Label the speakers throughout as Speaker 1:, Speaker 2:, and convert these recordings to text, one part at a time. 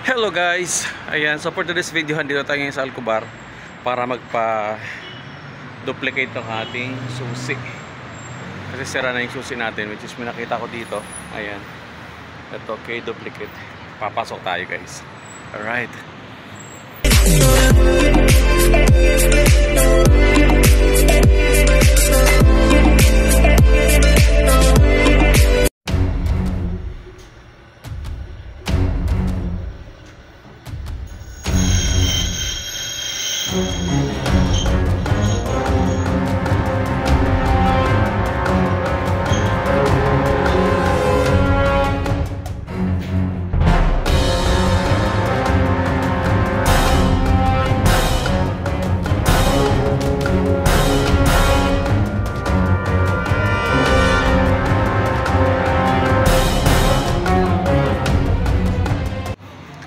Speaker 1: Hello guys, ayan, so for today's video dito tayo ngayon sa Alcobar para magpa-duplicate ng ating susi kasi sira na yung susi natin, which is may nakita ko dito. Ayan, ito, duplicate. Papasok tayo guys. Alright.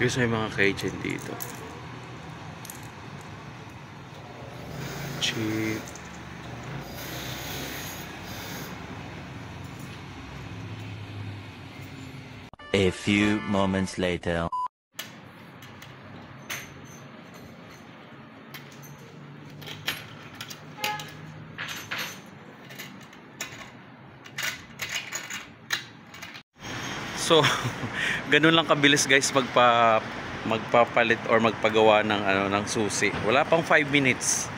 Speaker 1: Guys, may mga keychain dito. Cheap.
Speaker 2: A few moments later.
Speaker 1: So, ganun lang kabilis guys magpapalit or magpagawa ng susi. Wala pang 5 minutes.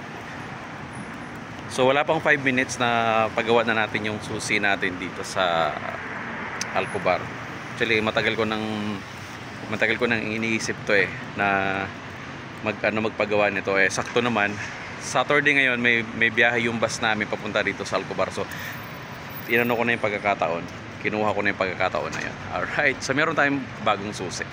Speaker 1: So, wala pang 5 minutes na pagawa na natin yung susi natin dito sa Alcobar. Actually, matagal ko nang iniisip to na magpagawa nito sakto naman. Saturday ngayon may biyahe yung bus namin papunta dito sa Alcobar. So, inano ko na yung pagkakataon. Kinuha ko na yung pagkakataon na yan. Alright, so meron tayong bagong susi.